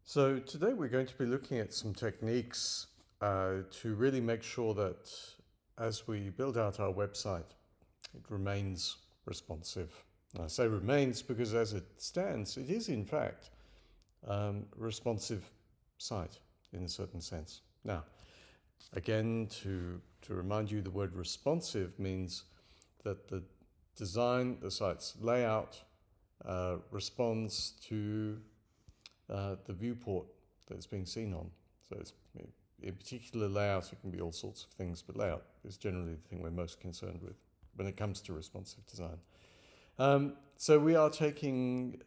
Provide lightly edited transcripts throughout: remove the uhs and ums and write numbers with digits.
So today we're going to be looking at some techniques to really make sure that as we build out our website, it remains responsive. And I say remains because as it stands, it is in fact a responsive site in a certain sense. Now, again, to remind you, the word responsive means that the design, the site's layout, responds to the viewport that it's being seen on. So it's, in particular layout, it can be all sorts of things, but layout is generally the thing we're most concerned with when it comes to responsive design. So we are taking,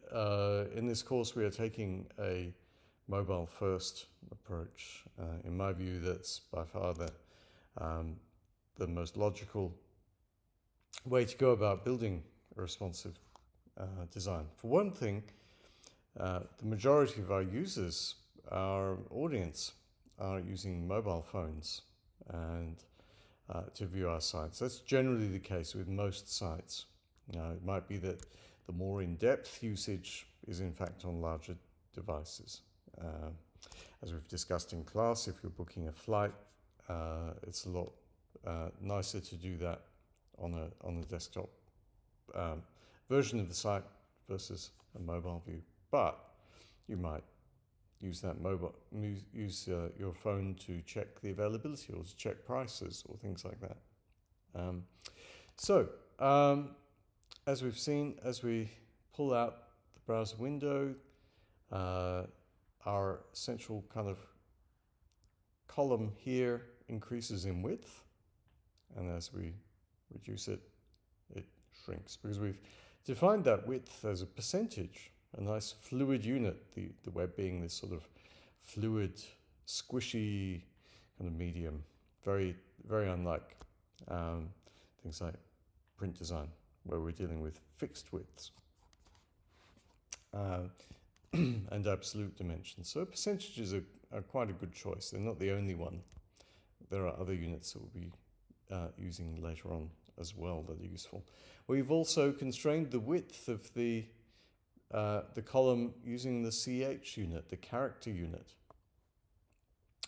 in this course, we are taking a mobile first approach. In my view, that's by far the most logical way to go about building a responsive design. For one thing, the majority of our users, our audience, are using mobile phones and to view our sites. That's generally the case with most sites. It might be that the more in-depth usage is in fact on larger devices. As we've discussed in class, if you're booking a flight, it's a lot nicer to do that on a desktop version of the site versus a mobile view. But you might use that your phone to check the availability or to check prices or things like that. As we've seen, as we pull out the browser window, our central kind of column here increases in width, and as we reduce it, it shrinks because we've defined that width as a percentage. A nice fluid unit, the web being this sort of fluid, squishy kind of medium, very, very unlike things like print design, where we're dealing with fixed widths and absolute dimensions. So percentages are quite a good choice. They're not the only one. There are other units that we'll be using later on as well that are useful. We've also constrained the width of the column using the CH unit, the character unit.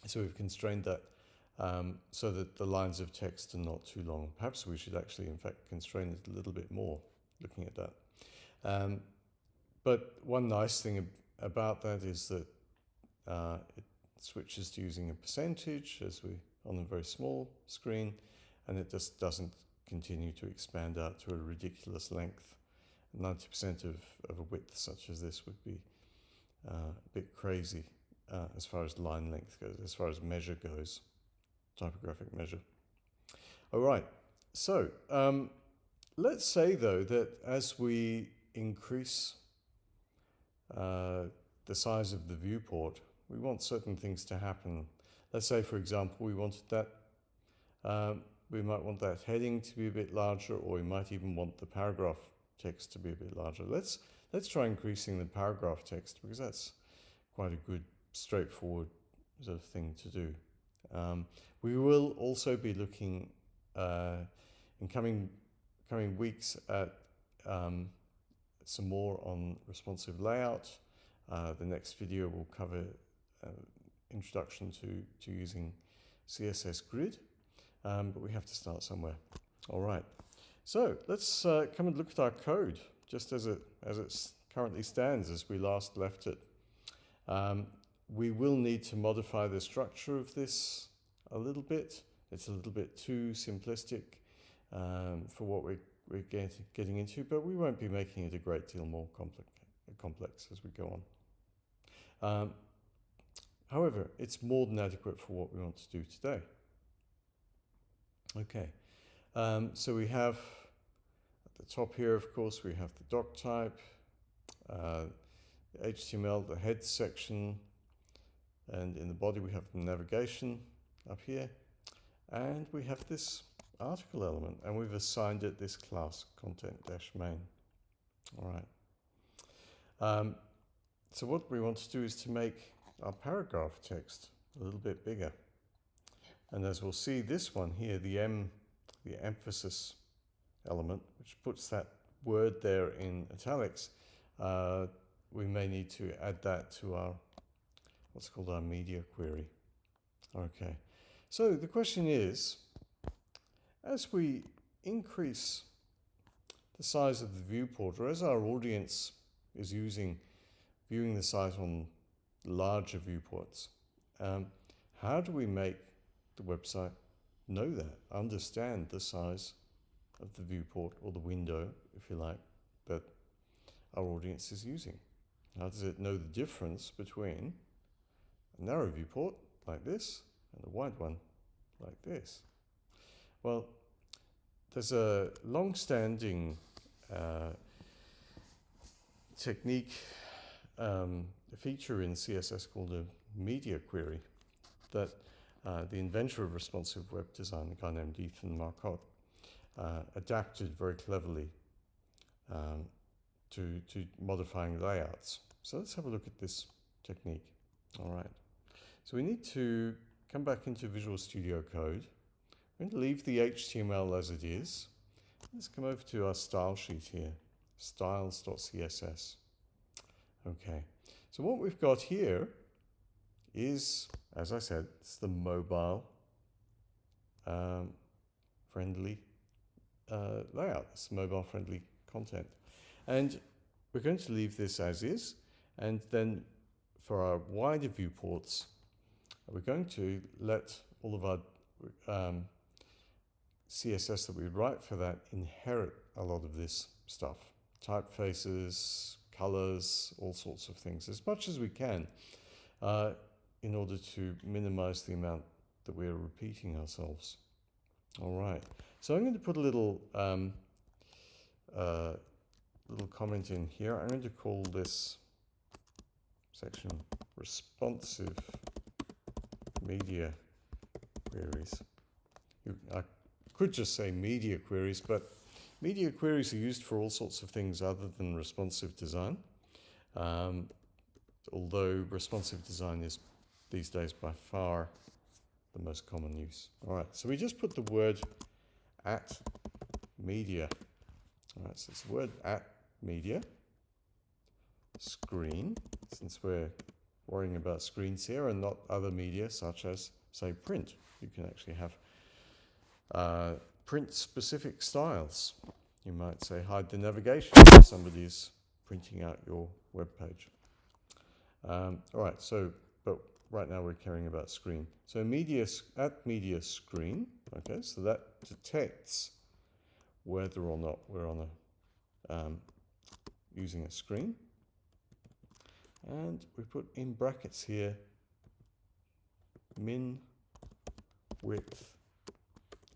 So we've constrained that so that the lines of text are not too long. Perhaps we should actually, in fact, constrain it a little bit more, looking at that. But one nice thing about that is that it switches to using a percentage as we on a very small screen, and it just doesn't continue to expand out to a ridiculous length. 90% of a width such as this would be a bit crazy as far as line length goes, as far as measure goes, typographic measure. All right, so let's say though that as we increase the size of the viewport, we want certain things to happen. Let's say, for example, we wanted that we might want that heading to be a bit larger, or we might even want the paragraph text to be a bit larger. Let's try increasing the paragraph text because that's quite a good, straightforward sort of thing to do. We will also be looking in coming weeks at some more on responsive layout. The next video will cover introduction to using CSS grid, but we have to start somewhere. All right. So let's come and look at our code just as it currently stands as we last left it. We will need to modify the structure of this a little bit. It's a little bit too simplistic for what we're getting into, but we won't be making it a great deal more complex as we go on. However, it's more than adequate for what we want to do today. Okay. So we have at the top here, of course, we have the doc type, the HTML, the head section, and in the body we have the navigation up here, and we have this article element, and we've assigned it this class, content-main. All right. So what we want to do is to make our paragraph text a little bit bigger. And as we'll see, this one here, the emphasis element, which puts that word there in italics, we may need to add that to our what's called our media query. Okay, so the question is, as we increase the size of the viewport, or as our audience is viewing the site on larger viewports, how do we make the website know that, understand the size of the viewport, or the window, if you like, that our audience is using? How does it know the difference between a narrow viewport like this and a wide one like this? Well, there's a long-standing technique, a feature in CSS called a media query that the inventor of responsive web design, a guy named Ethan Marcotte, adapted very cleverly to modifying layouts. So let's have a look at this technique. All right. So we need to come back into Visual Studio Code. We're going to leave the HTML as it is. Let's come over to our style sheet here, styles.css. Okay. So what we've got here is, as I said, it's the mobile friendly layout. It's mobile friendly content. And we're going to leave this as is. And then for our wider viewports, we're going to let all of our CSS that we write for that inherit a lot of this stuff. Typefaces, colors, all sorts of things, as much as we can, in order to minimize the amount that we're repeating ourselves. All right, so I'm going to put a little comment in here. I'm going to call this section responsive media queries. I could just say media queries, but media queries are used for all sorts of things other than responsive design, although responsive design is these days by far the most common use. All right, so we just put the word at media. All right, so it's the word at media, screen, since we're worrying about screens here and not other media such as, say, print. You can actually have print-specific styles. You might say hide the navigation if somebody's printing out your web page. All right, so, but right now we're caring about screen. So media, at media screen, okay, so that detects whether or not we're on a, using a screen. And we put in brackets here, min width.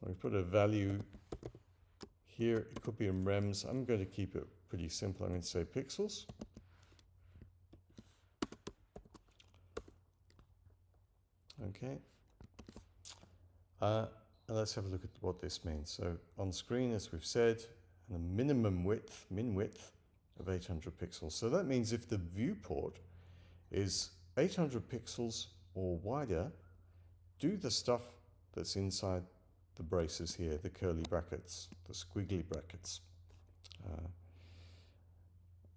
We put a value here. It could be in rems. I'm going to keep it pretty simple. I'm going to say pixels. Okay. And let's have a look at what this means. So on screen, as we've said, and a minimum width, min width of 800 pixels. So that means if the viewport is 800 pixels or wider, do the stuff that's inside the braces here, the curly brackets, the squiggly brackets,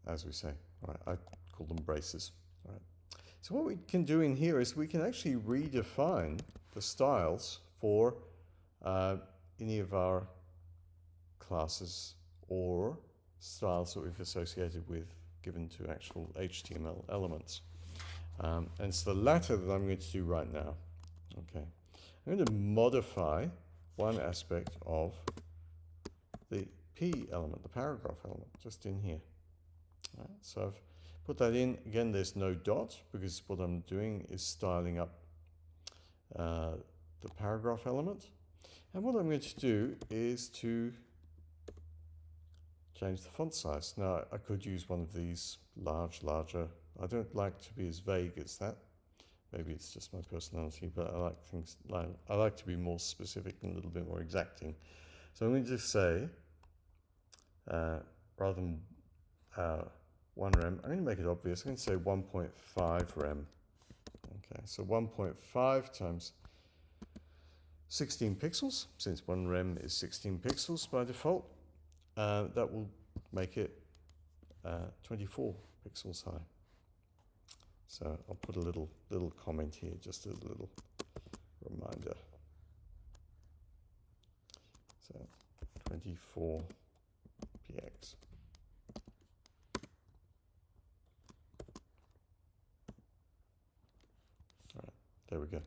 as we say. All right, I call them braces. All right. So what we can do in here is we can actually redefine the styles for any of our classes or styles that we've associated with given to actual HTML elements. And it's the latter that I'm going to do right now. Okay, I'm going to modify one aspect of the P element, the paragraph element, just in here. All right, so I've put that in. Again, there's no dot because what I'm doing is styling up the paragraph element. And what I'm going to do is to change the font size. Now, I could use one of these larger. I don't like to be as vague as that. Maybe it's just my personality, but I like to be more specific and a little bit more exacting. So I'm going to just say, rather than 1 rem, I'm going to make it obvious. I'm going to say 1.5 rem. Okay, so 1.5 times 16 pixels, since 1 rem is 16 pixels by default. That will make it 24 pixels high. So I'll put a little comment here, just a little reminder. So 24px. All right, there we go.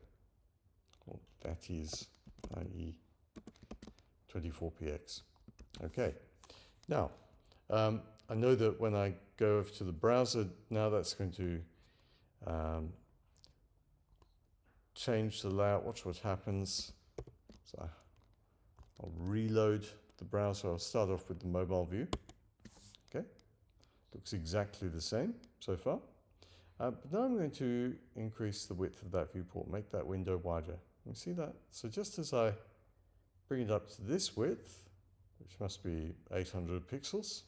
Well, that is i.e. 24px. Okay. Now, I know that when I go over to the browser, now that's going to change the layout. Watch what happens. So I'll reload the browser. I'll start off with the mobile view. Okay, looks exactly the same so far. But now I'm going to increase the width of that viewport, make that window wider. You see that? So just as I bring it up to this width, which must be 800 pixels.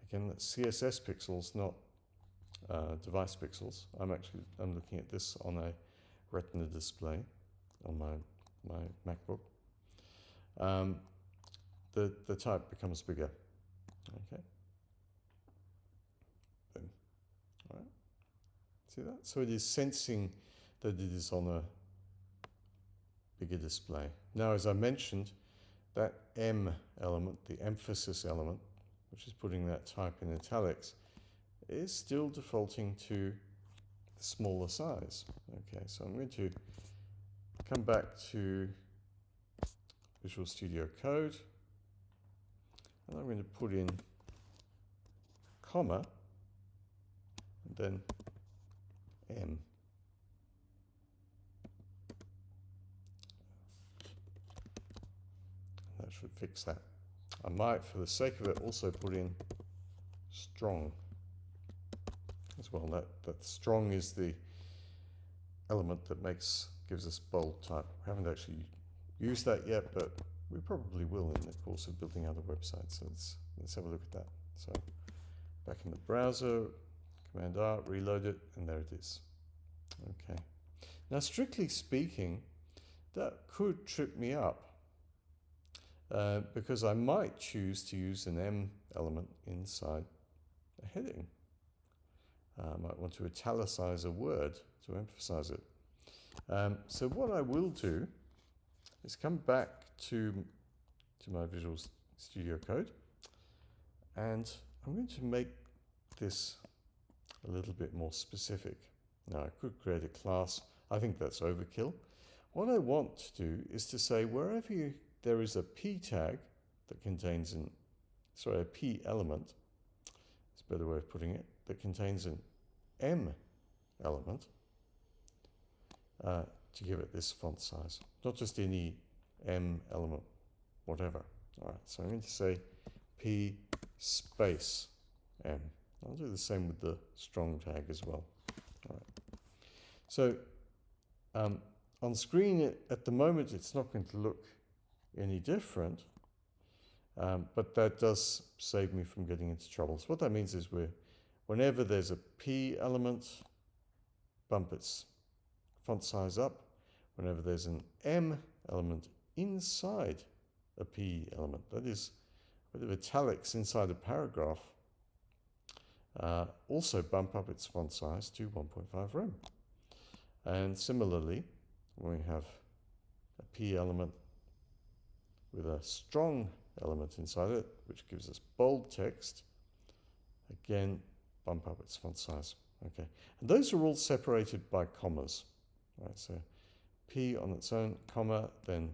Again, that's CSS pixels, not device pixels. I'm looking at this on a Retina display on my MacBook. The type becomes bigger. Okay. Boom. All right. See that? So it is sensing that it is on a bigger display. Now, as I mentioned, that M element, the emphasis element, which is putting that type in italics, is still defaulting to the smaller size. Okay, so I'm going to come back to Visual Studio Code, and I'm going to put in comma, and then M. That should fix that. I might, for the sake of it, also put in strong as well. That strong is the element that gives us bold type. We haven't actually used that yet, but we probably will in the course of building out a website. So let's have a look at that. So back in the browser, Command R, reload it, and there it is. Okay. Now, strictly speaking, that could trip me up because I might choose to use an M element inside a heading. I might want to italicize a word to emphasize it. So what I will do is come back to my Visual Studio Code, and I'm going to make this a little bit more specific. Now, I could create a class. I think that's overkill. What I want to do is to say wherever there is a P tag that contains a P element, it's a better way of putting it, that contains an M element, to give it this font size, not just any M element, whatever. All right, so I'm going to say P space M. I'll do the same with the strong tag as well. All right. So on screen at the moment, it's not going to look any different, but that does save me from getting into trouble. So what that means is whenever there's a P element, bump its font size up. Whenever there's an M element inside a P element, that is a bit of italics inside a paragraph, also bump up its font size to 1.5 rem. And similarly, when we have a P element with a strong element inside it, which gives us bold text, again, bump up its font size. Okay, and those are all separated by commas. Right, so P on its own, comma, then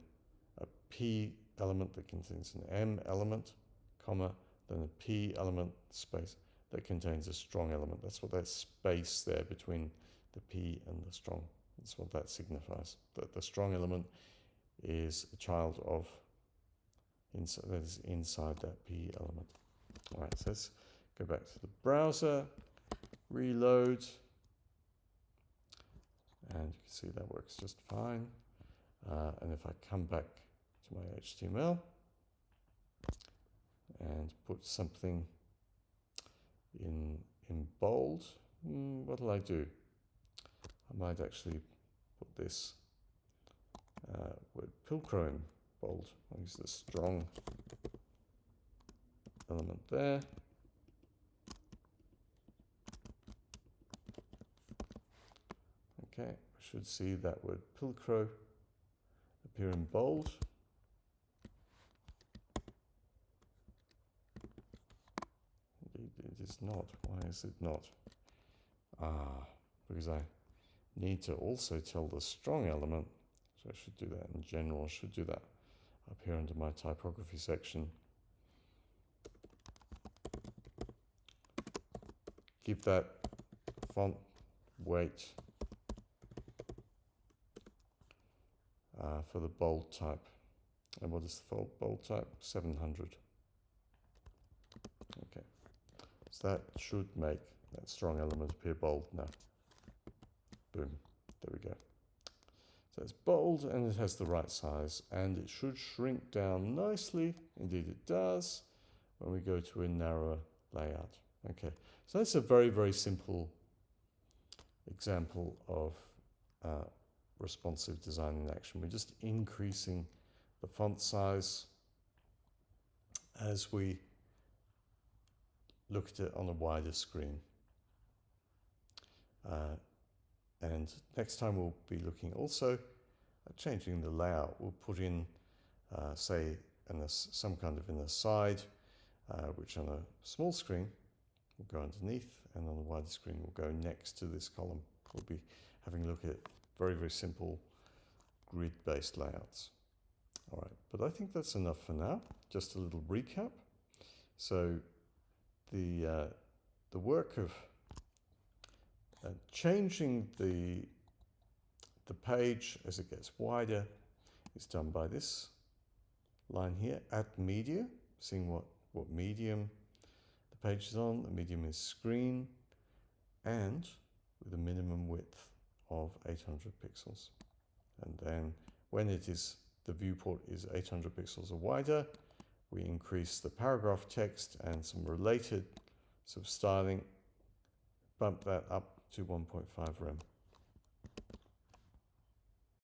a P element that contains an M element, comma, then a P element, space, that contains a strong element. That's what that space there between the P and the strong, that's what that signifies. That the strong element is a child of, that is inside that P element. All right, so let's go back to the browser, reload, and you can see that works just fine. And if I come back to my HTML and put something in bold, what'll I do? I might actually put this word pilchrome bold. I'll use the strong element there. Okay, we should see that word Pilcrow appear in bold. Indeed, it is not. Why is it not? Because I need to also tell the strong element. So I should do that in general. I should do that up here under my typography section. Give that font weight for the bold type. And what is the bold type? 700. Okay, so that should make that strong element appear bold now. Boom, there we go. So it's bold and it has the right size, and it should shrink down nicely. Indeed it does when we go to a narrower layout. Okay, so that's a very, very simple example of responsive design in action. We're just increasing the font size as we look at it on a wider screen. And next time we'll be looking also at changing the layout. We'll put in, say, some kind of an aside, which on a small screen will go underneath, and on a wider screen will go next to this column. We'll be having a look at very, very simple grid-based layouts. All right, but I think that's enough for now. Just a little recap. So the work of changing the page as it gets wider is done by this line here at media, seeing what medium the page is on. The medium is screen, and with a minimum width of 800 pixels. And then when the viewport is 800 pixels or wider, we increase the paragraph text and some related sort of styling, bump that up to 1.5 rem.